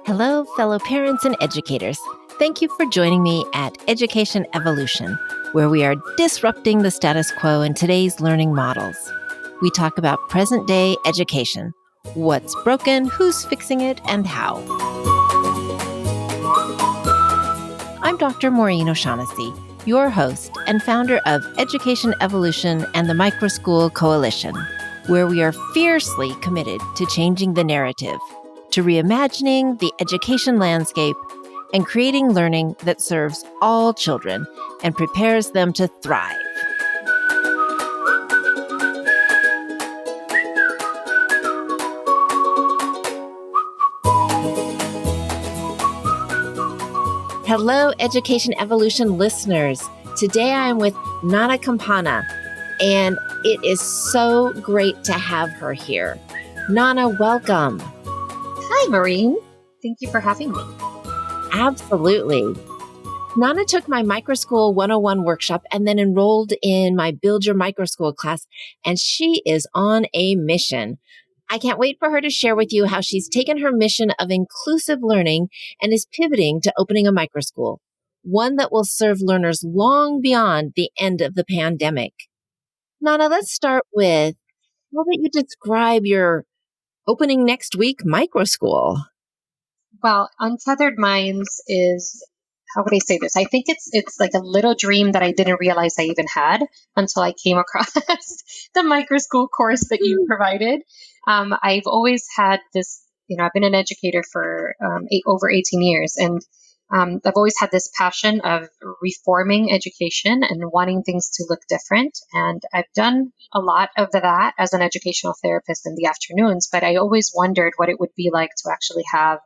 Hello, fellow parents and educators. Thank you for joining me at Education Evolution, where we are disrupting the status quo in today's learning models. We talk about present-day education, what's broken, who's fixing it, and how. I'm Dr. Maureen O'Shaughnessy, your host and founder of Education Evolution and the Microschool Coalition, where we are fiercely committed to changing the narrative, to reimagining the education landscape and creating learning that serves all children and prepares them to thrive. Hello, Education Evolution listeners. Today I am with Nana Campana, and it is so great to have her here. Nana, welcome. Hi, Maureen. Thank you for having me. Absolutely. Nana took my Microschool 101 workshop and then enrolled in my Build Your Microschool class, and she is on a mission. I can't wait for her to share with you how she's taken her mission of inclusive learning and is pivoting to opening a microschool, one that will serve learners long beyond the end of the pandemic. Nana, let's start with, how about you describe your opening next week microschool? Well, Untethered Minds is, how would I say this? I think it's like a little dream that I didn't realize I even had until I came across the microschool course that you provided. I've always had this, I've been an educator for over 18 years, and I've always had this passion of reforming education and wanting things to look different. And I've done a lot of that as an educational therapist in the afternoons, but I always wondered what it would be like to actually have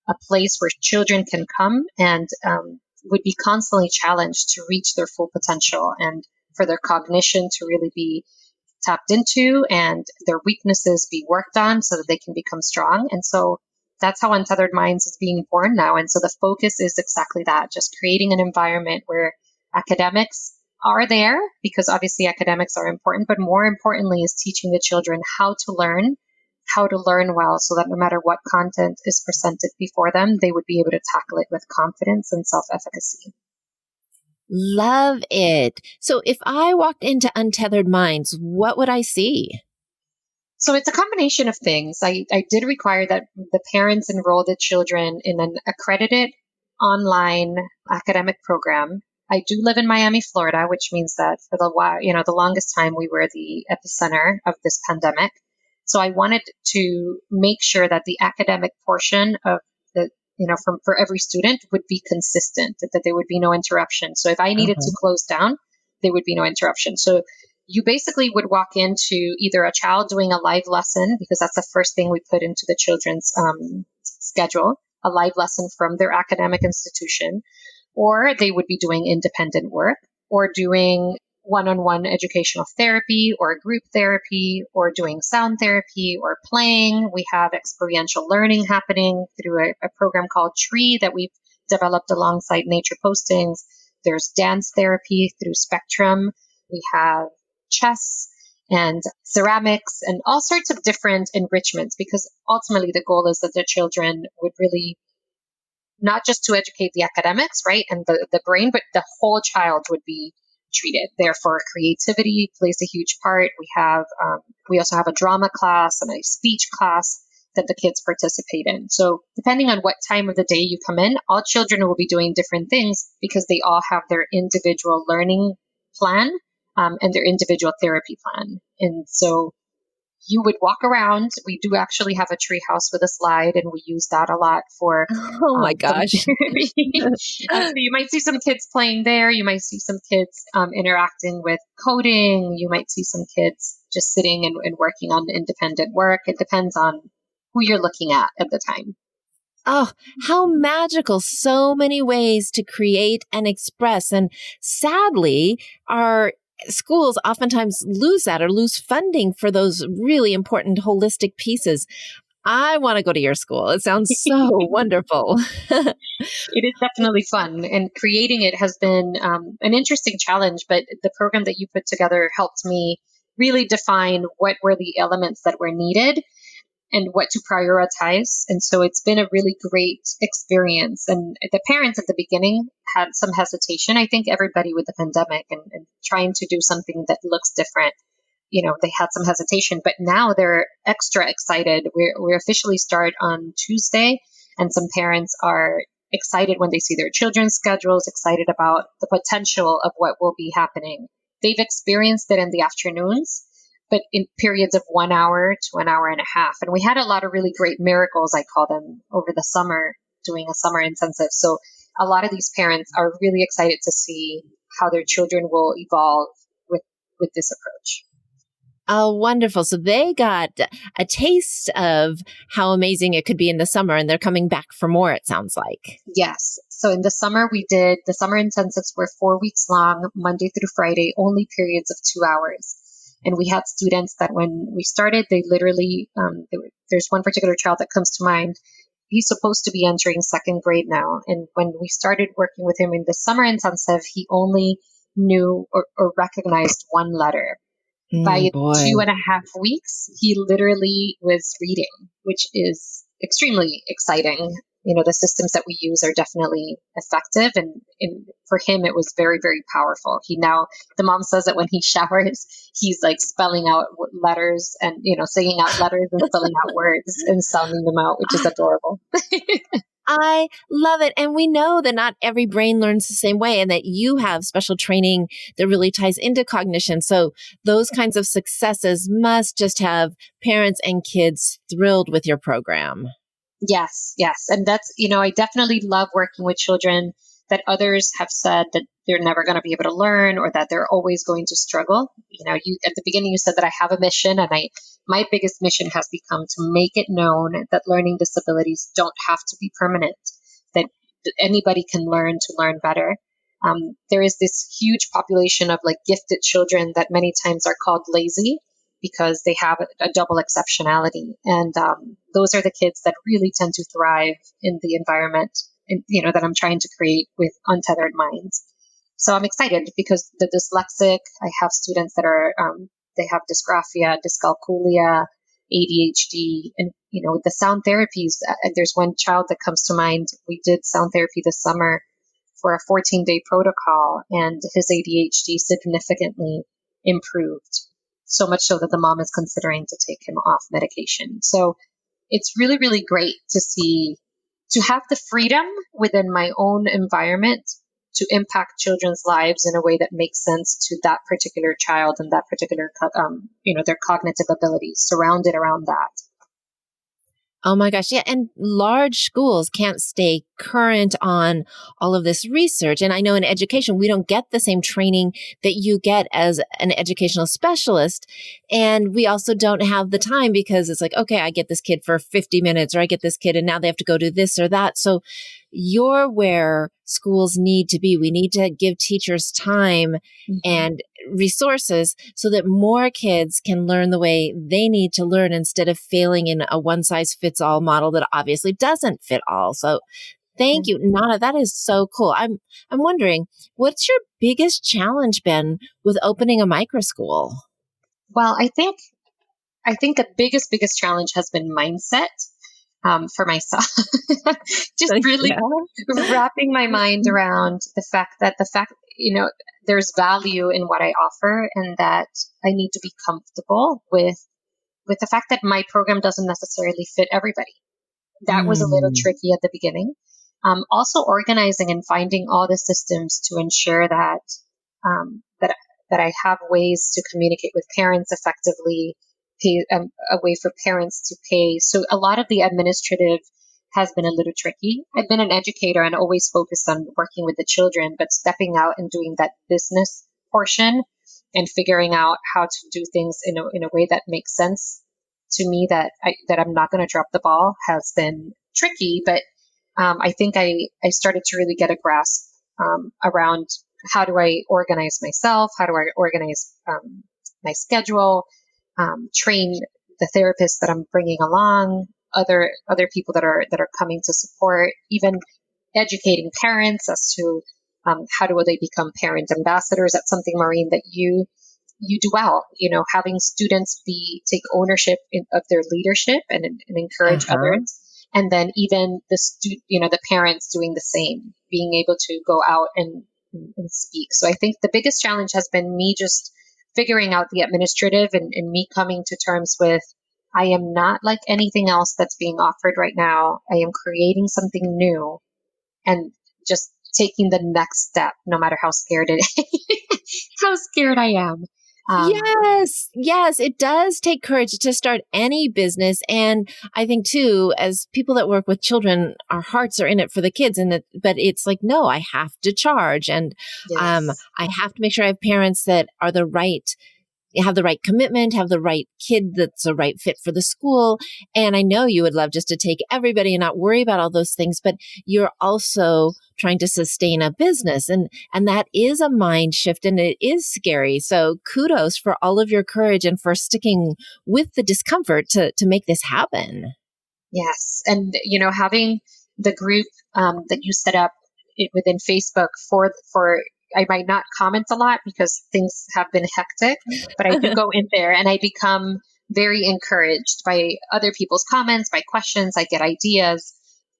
a place where children can come and would be constantly challenged to reach their full potential and for their cognition to really be tapped into and their weaknesses be worked on so that they can become strong. And so that's how Untethered Minds is being born now. And so the focus is exactly that, just creating an environment where academics are there, because obviously academics are important, but more importantly is teaching the children how to learn well, so that no matter what content is presented before them, they would be able to tackle it with confidence and self-efficacy. Love it. So if I walked into Untethered Minds, what would I see? So it's a combination of things. I did require that the parents enroll the children in an accredited online academic program. I do live in Miami, Florida, which means that for the longest time we were the epicenter of this pandemic. So I wanted to make sure that the academic portion of for every student would be consistent, that there would be no interruption. So if I needed to close down, there would be no interruption. So you basically would walk into either a child doing a live lesson, because that's the first thing we put into the children's schedule, a live lesson from their academic institution, or they would be doing independent work or doing one-on-one educational therapy or group therapy or doing sound therapy or playing. We have experiential learning happening through a program called Tree that we've developed alongside Nature Postings. There's dance therapy through Spectrum. We have chess and ceramics and all sorts of different enrichments, because ultimately the goal is that the children would really not just to educate the academics, right, and the brain, but the whole child would be treated. Therefore, creativity plays a huge part. We also have a drama class and a speech class that the kids participate in. So depending on what time of the day you come in, all children will be doing different things because they all have their individual learning plan and their individual therapy plan. And so you would walk around. We do actually have a tree house with a slide, and we use that a lot for. Oh my gosh. So you might see some kids playing there. You might see some kids interacting with coding. You might see some kids just sitting and working on independent work. It depends on who you're looking at the time. Oh, how magical. So many ways to create and express. And sadly, our schools oftentimes lose that or lose funding for those really important holistic pieces. I want to go to your school. It sounds so wonderful. It is definitely fun. And creating it has been an interesting challenge, but the program that you put together helped me really define what were the elements that were needed and what to prioritize. And so it's been a really great experience. And the parents at the beginning had some hesitation. I think everybody with the pandemic and trying to do something that looks different, they had some hesitation, but now they're extra excited. We officially start on Tuesday, and some parents are excited when they see their children's schedules, excited about the potential of what will be happening. They've experienced it in the afternoons, but in periods of 1 hour to an hour and a half. And we had a lot of really great miracles, I call them, over the summer, doing a summer intensive. So a lot of these parents are really excited to see how their children will evolve with this approach. Oh, wonderful. So they got a taste of how amazing it could be in the summer, and they're coming back for more, it sounds like. Yes. So in the summer, the summer intensives were 4 weeks long, Monday through Friday, only periods of 2 hours. And we had students that when we started, they literally, there's one particular child that comes to mind. He's supposed to be entering second grade now. And when we started working with him in the summer intensive, he only knew or recognized one letter. By Boy. 2.5 weeks, he literally was reading, which is extremely exciting. The systems that we use are definitely effective. And for him, it was very, very powerful. The mom says that when he showers, he's like spelling out letters and, saying out letters and spelling out words and sounding them out, which is adorable. I love it. And we know that not every brain learns the same way, and that you have special training that really ties into cognition. So those kinds of successes must just have parents and kids thrilled with your program. Yes, yes. And that's, I definitely love working with children that others have said that they're never going to be able to learn, or that they're always going to struggle. You at the beginning, you said that I have a mission, and my biggest mission has become to make it known that learning disabilities don't have to be permanent, that anybody can learn to learn better. There is this huge population of like gifted children that many times are called lazy because they have a double exceptionality. And those are the kids that really tend to thrive in the environment that I'm trying to create with Untethered Minds. So I'm excited because the dyslexic, I have students that are, they have dysgraphia, dyscalculia, ADHD, and, with the sound therapies, there's one child that comes to mind. We did sound therapy this summer for a 14-day protocol, and his ADHD significantly improved. So much so that the mom is considering to take him off medication. So it's really, really great to have the freedom within my own environment to impact children's lives in a way that makes sense to that particular child and that particular, their cognitive abilities surrounded around that. Oh my gosh. Yeah. And large schools can't stay current on all of this research. And I know in education, we don't get the same training that you get as an educational specialist. And we also don't have the time because it's like, okay, I get this kid for 50 minutes, or I get this kid and now they have to go do this or that. So you're where schools need to be. We need to give teachers time and resources so that more kids can learn the way they need to learn instead of failing in a one-size-fits-all model that obviously doesn't fit all. So thank you, Nana. That is so cool. I'm wondering, what's your biggest challenge been with opening a micro school? Well, I think the biggest challenge has been mindset. For myself, just really wrapping my mind around the fact that there's value in what I offer, and that I need to be comfortable with the fact that my program doesn't necessarily fit everybody. That was a little tricky at the beginning. Also organizing and finding all the systems to ensure that I have ways to communicate with parents effectively, a way for parents to pay. So a lot of the administrative has been a little tricky. I've been an educator and always focused on working with the children, but stepping out and doing that business portion and figuring out how to do things in a way that makes sense to me, that I'm not going to drop the ball, has been tricky. But I think I started to really get a grasp around how do I organize myself, how do I organize my schedule, train the therapists that I'm bringing along, other people that are coming to support, even educating parents as to how do they become parent ambassadors. That's something, Maureen, that you you do well, having students take ownership of their leadership and encourage Uh-huh. others. And then even the parents doing the same, being able to go out and speak. So I think the biggest challenge has been me just figuring out the administrative and me coming to terms with, I am not like anything else that's being offered right now. I am creating something new and just taking the next step, no matter how scared how scared I am. Yes, yes, it does take courage to start any business. And I think too, as people that work with children, our hearts are in it for the kids. But it's like, no, I have to charge. And Yes. I have to make sure I have parents that are have the right commitment, have the right kid that's a right fit for the school. And I know you would love just to take everybody and not worry about all those things, but you're also trying to sustain a business. And that is a mind shift and it is scary. So kudos for all of your courage and for sticking with the discomfort to make this happen. Yes. And, having the group that you set up within Facebook for, I might not comment a lot because things have been hectic, but I do go in there and I become very encouraged by other people's comments, by questions. I get ideas.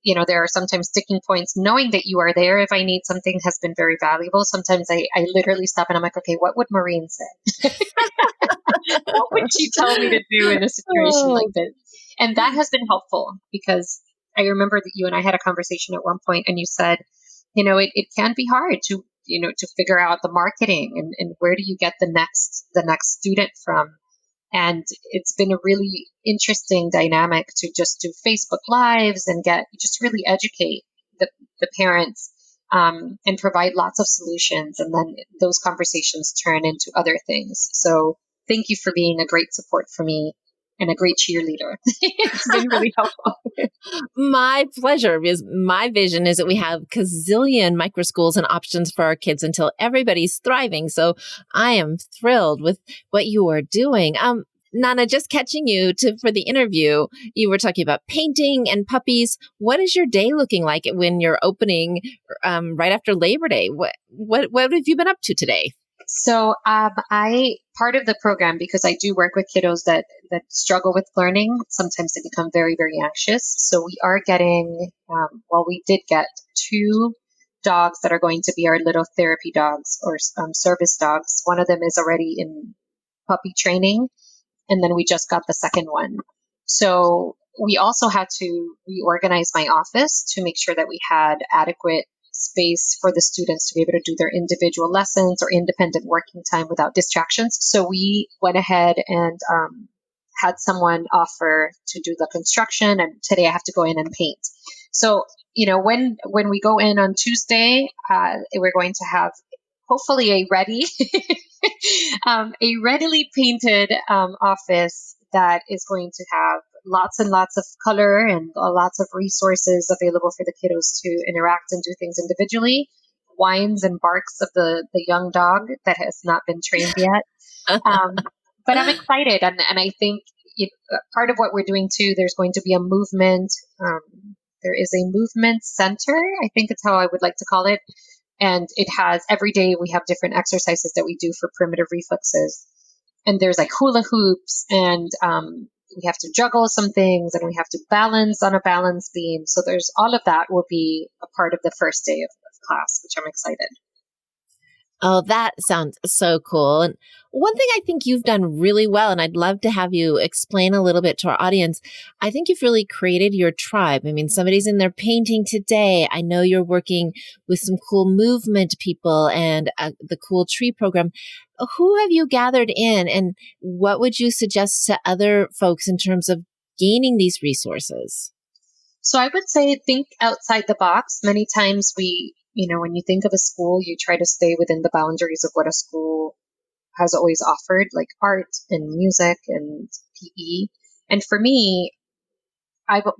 There are sometimes sticking points. Knowing that you are there if I need something has been very valuable. Sometimes I literally stop and I'm like, okay, what would Maureen say? What would she tell me to do in a situation like Oh, this? And that has been helpful because I remember that you and I had a conversation at one point and you said, it can be hard to figure out the marketing and where do you get the next student from. And it's been a really interesting dynamic to just do Facebook Lives and just really educate the parents and provide lots of solutions. And then those conversations turn into other things. So thank you for being a great support for me and a great cheerleader. It's been really helpful. my pleasure, because my vision is that we have gazillion micro schools and options for our kids until everybody's thriving. So I am thrilled with what you are doing. Nana, just catching you for the interview, you were talking about painting and puppies. What is your day looking like when you're opening right after Labor Day? What have you been up to today? So I part of the program, because I do work with kiddos that struggle with learning. Sometimes they become very, very anxious. So we are getting we did get two dogs that are going to be our little therapy dogs or service dogs. One of them is already in puppy training, and then we just got the second one. So we also had to reorganize my office to make sure that we had adequate space for the students to be able to do their individual lessons or independent working time without distractions. So we went ahead and had someone offer to do the construction, and today I have to go in and paint. So when we go in on Tuesday, we're going to have hopefully a readily painted office that is going to have lots and lots of color and lots of resources available for the kiddos to interact and do things individually. Whines and barks of the young dog that has not been trained yet. But I'm excited, and I think part of what we're doing too, there's going to be a movement. There is a movement center, I think it's how I would like to call it. And it has every day we have different exercises that we do for primitive reflexes. And there's like hula hoops, and we have to juggle some things, and we have to balance on a balance beam. So there's all of that will be a part of the first day of class, which I'm excited. Oh, that sounds so cool. And one thing I think you've done really well, and I'd love to have you explain a little bit to our audience. I think you've really created your tribe. I mean, somebody's in there painting today. I know you're working with some cool movement people and the cool tree program. Who have you gathered in, and what would you suggest to other folks in terms of gaining these resources? So I would say think outside the box. Many times when you think of a school, you try to stay within the boundaries of what a school has always offered, like art and music and PE. And for me,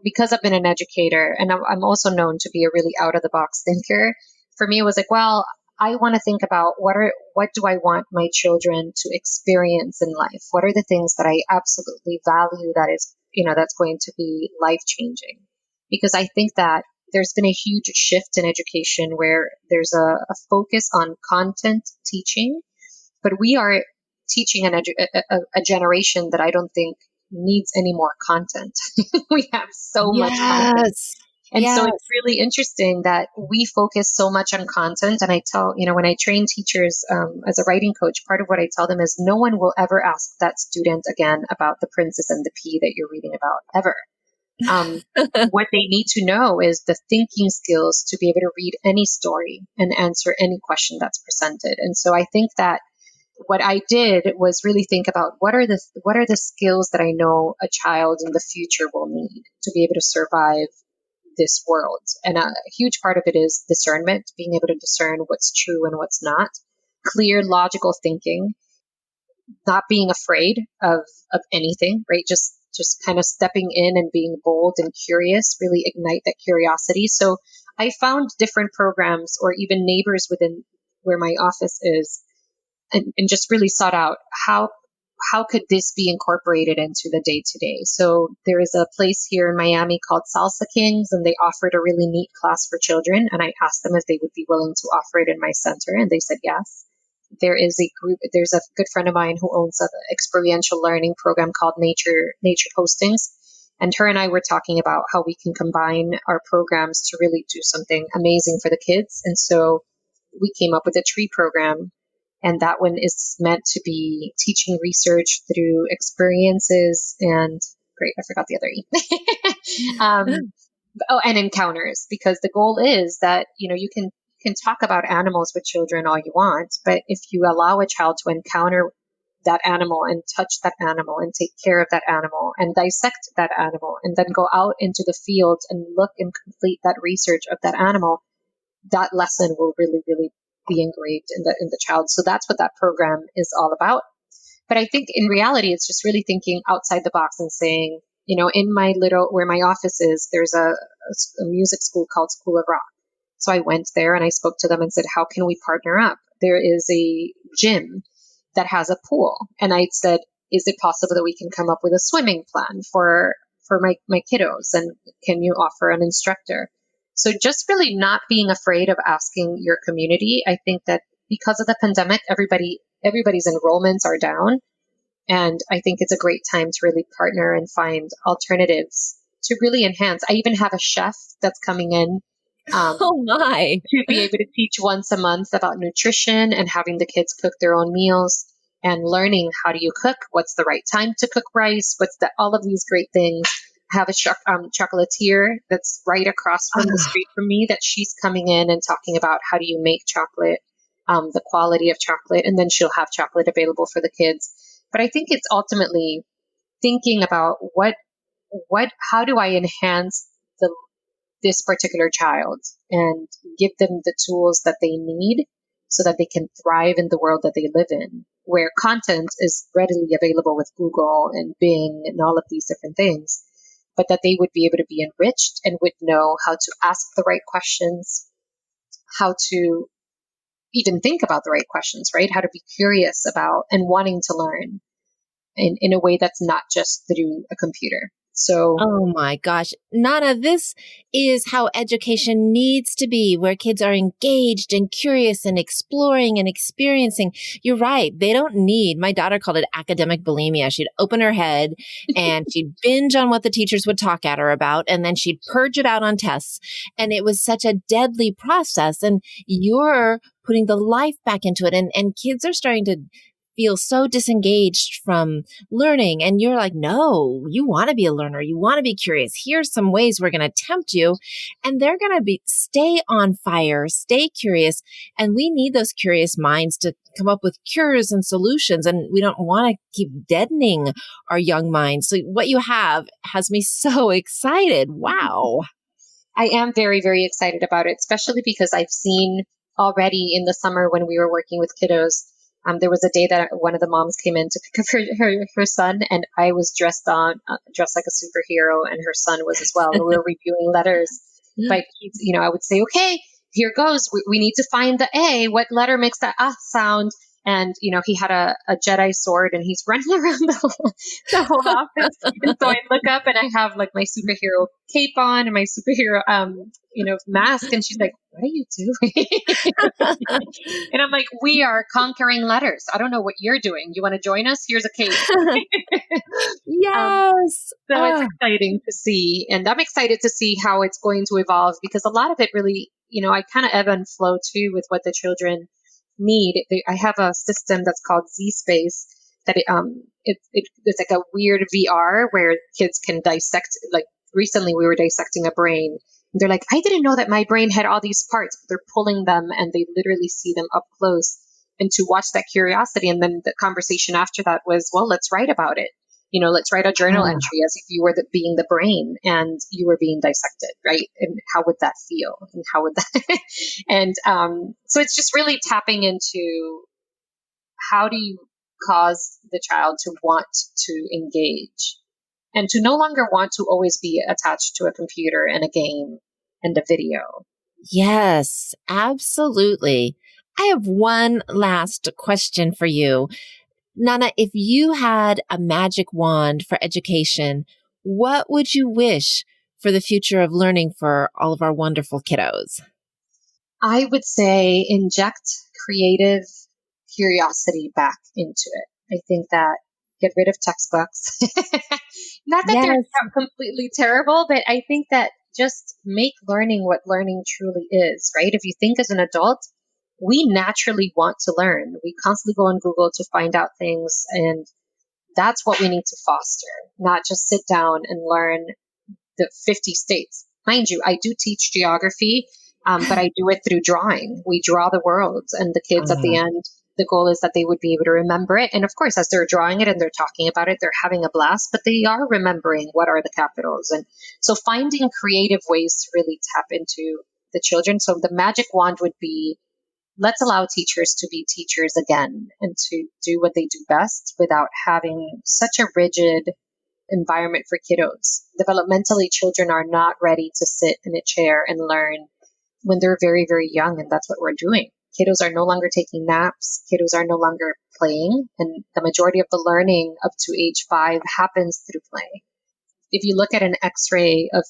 because I've been an educator and I'm also known to be a really out of the box thinker. For me, it was like, well, I want to think about what do I want my children to experience in life? What are the things that I absolutely value that's going to be life changing? Because I think that there's been a huge shift in education where there's a focus on content teaching, but we are teaching a generation that I don't think needs any more content. We have so much content. Yes. And so Yes. it's really interesting that we focus so much on content. And I tell, when I train teachers as a writing coach, part of what I tell them is no one will ever ask that student again about the princess and the pea that you're reading about, ever. What they need to know is the thinking skills to be able to read any story and answer any question that's presented. And so I think that what I did was really think about what are the skills that I know a child in the future will need to be able to survive this world. And a huge part of it is discernment, being able to discern what's true and what's not, clear, logical thinking, not being afraid of anything, right? Just kind of stepping in and being bold and curious, really ignite that curiosity. So I found different programs or even neighbors within where my office is, and just really sought out how could this be incorporated into the day to day. So there is a place here in Miami called Salsa Kings, and they offered a really neat class for children. And I asked them if they would be willing to offer it in my center, and they said yes. There's a good friend of mine who owns an experiential learning program called Nature Postings. And her and I were talking about how we can combine our programs to really do something amazing for the kids. And so we came up with a tree program. And that one is meant to be teaching research through experiences and great, I forgot the other E. And encounters, because the goal is that, you can talk about animals with children all you want, but if you allow a child to encounter that animal and touch that animal and take care of that animal and dissect that animal and then go out into the field and look and complete that research of that animal, that lesson will really, really be engraved in the child. So that's what that program is all about. But I think in reality, it's just really thinking outside the box and saying, in where my office is, there's a music school called School of Rock. So I went there and I spoke to them and said, how can we partner up? There is a gym that has a pool. And I said, is it possible that we can come up with a swimming plan for my kiddos? And can you offer an instructor? So just really not being afraid of asking your community. I think that because of the pandemic, everybody's enrollments are down. And I think it's a great time to really partner and find alternatives to really enhance. I even have a chef that's coming in Oh my. to be able to teach once a month about nutrition and having the kids cook their own meals and learning how do you cook, what's the right time to cook rice, all of these great things. I have a chocolatier that's right across from the street from me that she's coming in and talking about how do you make chocolate, the quality of chocolate, and then she'll have chocolate available for the kids. But I think it's ultimately thinking about how do I enhance this particular child and give them the tools that they need so that they can thrive in the world that they live in, where content is readily available with Google and Bing and all of these different things, but that they would be able to be enriched and would know how to ask the right questions, how to even think about the right questions, right? How to be curious about and wanting to learn in a way that's not just through a computer. So, Oh my gosh. Nana, this is how education needs to be, where kids are engaged and curious and exploring and experiencing. You're right. They don't need, my daughter called it academic bulimia. She'd open her head and she'd binge on what the teachers would talk at her about, and then she'd purge it out on tests. And it was such a deadly process. And you're putting the life back into it. And kids are starting to feel so disengaged from learning. And you're like, no, you want to be a learner. You want to be curious. Here's some ways we're going to tempt you. And they're going to stay on fire, stay curious. And we need those curious minds to come up with cures and solutions. And we don't want to keep deadening our young minds. So what you have has me so excited. Wow. I am very, very excited about it, especially because I've seen already in the summer when we were working with kiddos. There was a day that one of the moms came in to pick up her son, and I was dressed like a superhero, and her son was as well. And we were reviewing letters. But I would say, okay, here goes. We need to find the A. What letter makes that sound? And, he had a Jedi sword and he's running around the whole office. And so I look up and I have like my superhero cape on and my superhero, mask. And she's like, what are you doing? And I'm like, we are conquering letters. I don't know what you're doing. You want to join us? Here's a cape. um, Yes. so it's exciting to see. And I'm excited to see how it's going to evolve because a lot of it really, I kind of ebb and flow too with what the children need. I have a system that's called Z Space that it's like a weird VR where kids can dissect. Like recently, we were dissecting a brain. And they're like, I didn't know that my brain had all these parts, but they're pulling them and they literally see them up close. And to watch that curiosity, and then the conversation after that was, well, let's write about it. Let's write a journal entry as if you were being the brain and you were being dissected, right? And how would that feel? And how would that? And so it's just really tapping into how do you cause the child to want to engage and to no longer want to always be attached to a computer and a game and a video. Yes, absolutely. I have one last question for you. Nana, if you had a magic wand for education, what would you wish for the future of learning for all of our wonderful kiddos? I would say inject creative curiosity back into it. I think that get rid of textbooks. Not that they're Yes. completely terrible, but I think that just make learning what learning truly is, right? If you think as an adult, we naturally want to learn. We constantly go on Google to find out things, and that's what we need to foster, not just sit down and learn the 50 states. Mind you, I do teach geography, but I do it through drawing. We draw the world, and the kids at the end, the goal is that they would be able to remember it. And of course, as they're drawing it and they're talking about it, they're having a blast, but they are remembering what are the capitals. And so finding creative ways to really tap into the children. So the magic wand would be, let's allow teachers to be teachers again and to do what they do best without having such a rigid environment for kiddos. Developmentally, children are not ready to sit in a chair and learn when they're very, very young, and that's what we're doing. Kiddos are no longer taking naps. Kiddos are no longer playing, and the majority of the learning up to age 5 happens through play. If you look at an X-ray of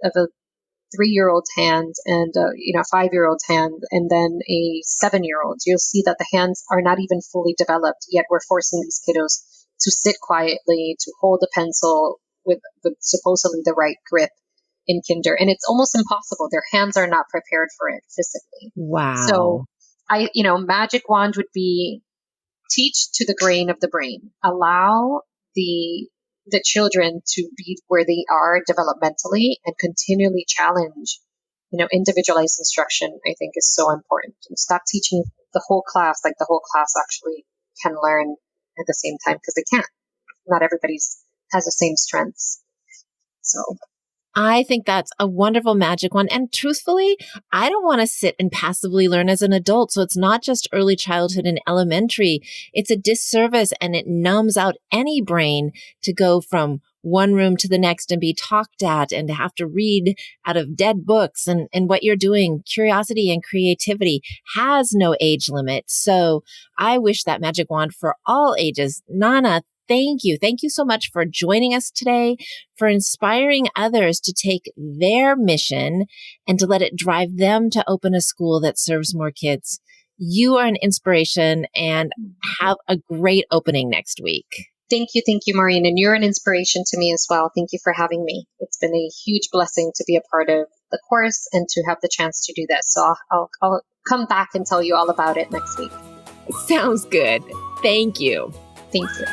a 3-year-old's hand and a 5-year-old's hand and then a 7-year-old, you'll see that the hands are not even fully developed, yet we're forcing these kiddos to sit quietly, to hold a pencil with supposedly the right grip in kinder. And it's almost impossible. Their hands are not prepared for it physically. So Wow. magic wand would be teach to the grain of the brain. Allow the children to be where they are developmentally and continually challenge. Individualized instruction, I think, is so important. And stop teaching the whole class, like the whole class actually can learn at the same time, because they can't. Not everybody's has the same strengths. So I think that's a wonderful magic one. And truthfully, I don't want to sit and passively learn as an adult. So it's not just early childhood and elementary. It's a disservice and it numbs out any brain to go from one room to the next and be talked at and to have to read out of dead books and what you're doing. Curiosity and creativity has no age limit. So I wish that magic wand for all ages. Nana, thank you. Thank you so much for joining us today, for inspiring others to take their mission and to let it drive them to open a school that serves more kids. You are an inspiration and have a great opening next week. Thank you, Maureen. And you're an inspiration to me as well. Thank you for having me. It's been a huge blessing to be a part of the course and to have the chance to do this. So I'll come back and tell you all about it next week. Sounds good. Thank you. Thank you.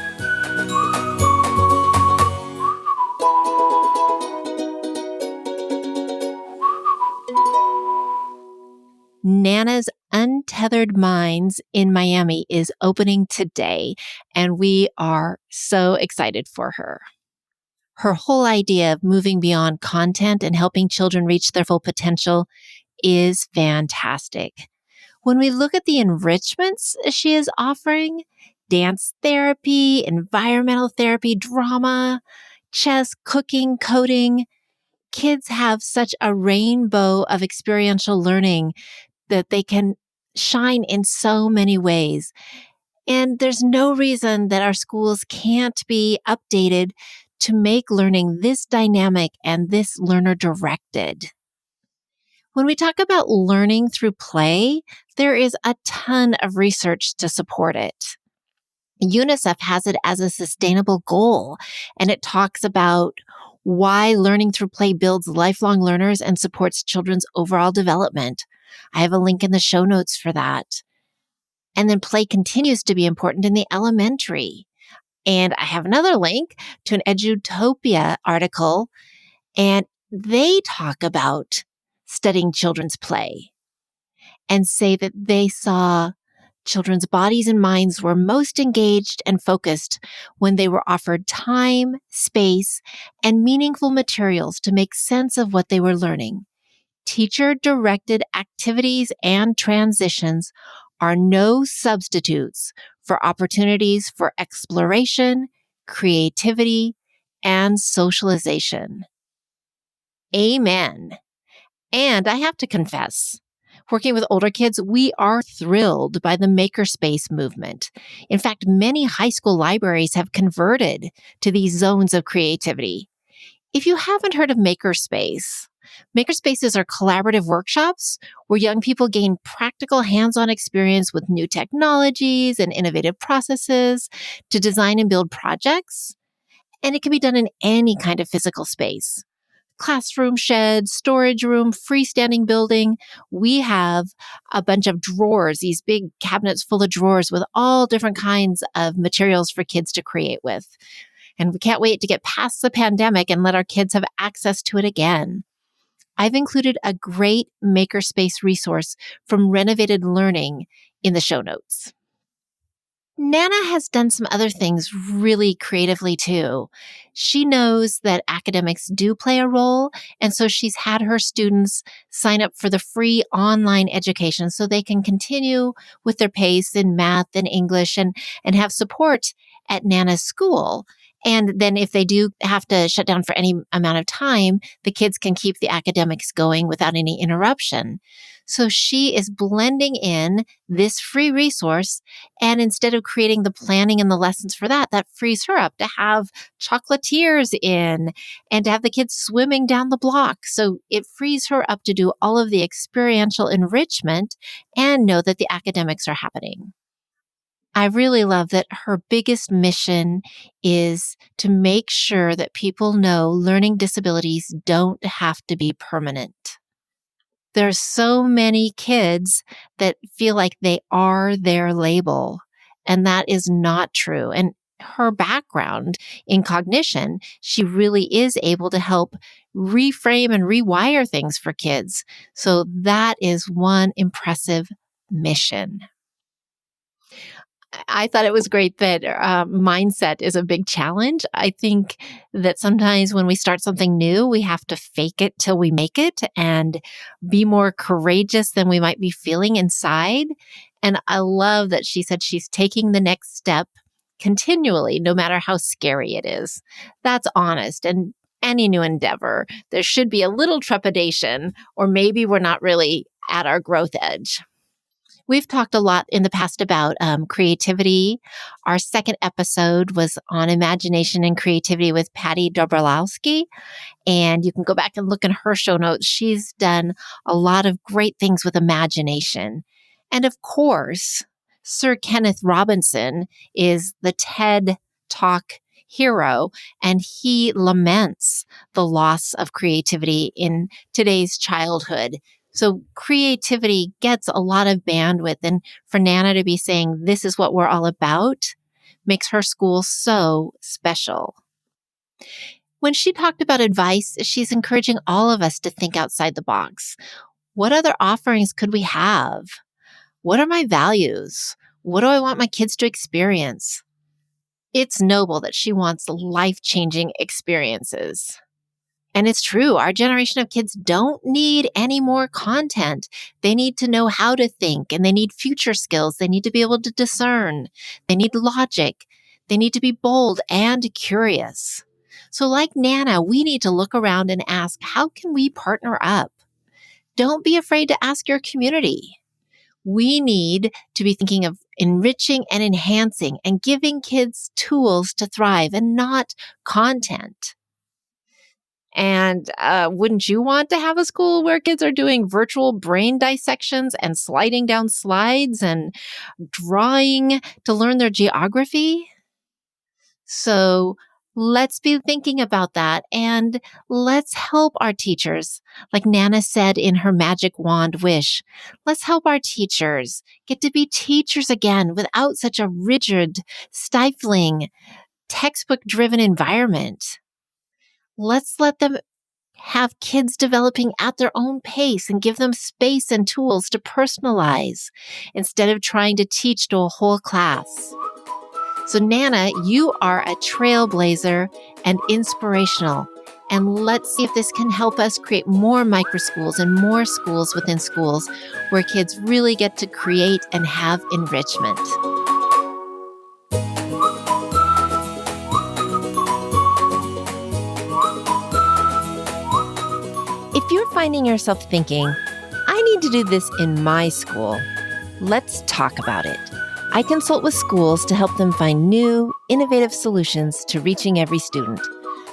Nana's Untethered Minds in Miami is opening today, and we are so excited for her. Her whole idea of moving beyond content and helping children reach their full potential is fantastic. When we look at the enrichments she is offering, dance therapy, environmental therapy, drama, chess, cooking, coding, kids have such a rainbow of experiential learning that they can shine in so many ways. And there's no reason that our schools can't be updated to make learning this dynamic and this learner directed. When we talk about learning through play, there is a ton of research to support it. UNICEF has it as a sustainable goal, and it talks about why learning through play builds lifelong learners and supports children's overall development. I have a link in the show notes for that. And then play continues to be important in the elementary. And I have another link to an Edutopia article, and they talk about studying children's play and say that they saw children's bodies and minds were most engaged and focused when they were offered time, space, and meaningful materials to make sense of what they were learning. Teacher-directed activities and transitions are no substitutes for opportunities for exploration, creativity, and socialization. Amen. And I have to confess, working with older kids, we are thrilled by the makerspace movement. In fact, many high school libraries have converted to these zones of creativity. If you haven't heard of makerspaces are collaborative workshops where young people gain practical hands-on experience with new technologies and innovative processes to design and build projects. And it can be done in any kind of physical space. Classroom shed, storage room, freestanding building. We have a bunch of drawers, these big cabinets full of drawers with all different kinds of materials for kids to create with. And we can't wait to get past the pandemic and let our kids have access to it again. I've included a great makerspace resource from Renovated Learning in the show notes. Nana has done some other things really creatively too. She knows that academics do play a role, and so she's had her students sign up for the free online education so they can continue with their pace in math and English and have support at Nana's school. And then if they do have to shut down for any amount of time, the kids can keep the academics going without any interruption. So she is blending in this free resource, and instead of creating the planning and the lessons for that, that frees her up to have chocolatiers in and to have the kids swimming down the block. So it frees her up to do all of the experiential enrichment and know that the academics are happening. I really love that her biggest mission is to make sure that people know learning disabilities don't have to be permanent. There's so many kids that feel like they are their label, and that is not true. And her background in cognition, she really is able to help reframe and rewire things for kids. So that is one impressive mission. I thought it was great that mindset is a big challenge. I think that sometimes when we start something new, we have to fake it till we make it and be more courageous than we might be feeling inside. And I love that she said she's taking the next step continually, no matter how scary it is. That's honest. And any new endeavor, there should be a little trepidation, or maybe we're not really at our growth edge. We've talked a lot in the past about creativity. Our second episode was on imagination and creativity with Patty Dobrowski, and you can go back and look in her show notes. She's done a lot of great things with imagination. And of course, Sir Kenneth Robinson is the TED Talk hero, and he laments the loss of creativity in today's childhood. So creativity gets a lot of bandwidth, and for Nana to be saying this is what we're all about makes her school so special. When she talked about advice, she's encouraging all of us to think outside the box. What other offerings could we have? What are my values? What do I want my kids to experience? It's noble that she wants life-changing experiences. And it's true. Our generation of kids don't need any more content. They need to know how to think, and they need future skills. They need to be able to discern. They need logic. They need to be bold and curious. So like Nana, we need to look around and ask, how can we partner up? Don't be afraid to ask your community. We need to be thinking of enriching and enhancing and giving kids tools to thrive and not content. And wouldn't you want to have a school where kids are doing virtual brain dissections and sliding down slides and drawing to learn their geography? So let's be thinking about that, and let's help our teachers. Like Nana said in her magic wand wish, let's help our teachers get to be teachers again without such a rigid, stifling, textbook driven environment. Let's let them have kids developing at their own pace and give them space and tools to personalize instead of trying to teach to a whole class. So Nana, you are a trailblazer and inspirational. And let's see if this can help us create more microschools and more schools within schools where kids really get to create and have enrichment. If you're finding yourself thinking, I need to do this in my school, let's talk about it. I consult with schools to help them find new, innovative solutions to reaching every student.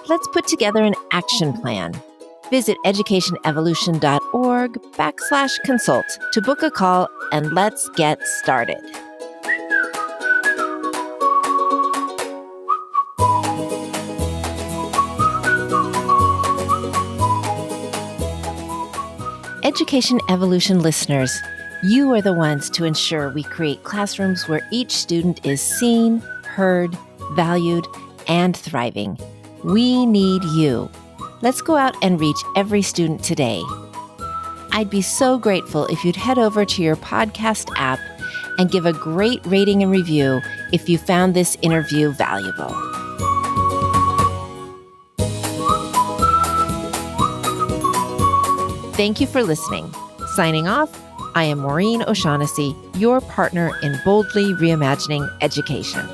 Let's put together an action plan. Visit educationevolution.org/consult to book a call, and let's get started. Education Evolution listeners, you are the ones to ensure we create classrooms where each student is seen, heard, valued, and thriving. We need you. Let's go out and reach every student today. I'd be so grateful if you'd head over to your podcast app and give a great rating and review if you found this interview valuable. Thank you for listening. Signing off, I am Maureen O'Shaughnessy, your partner in boldly reimagining education.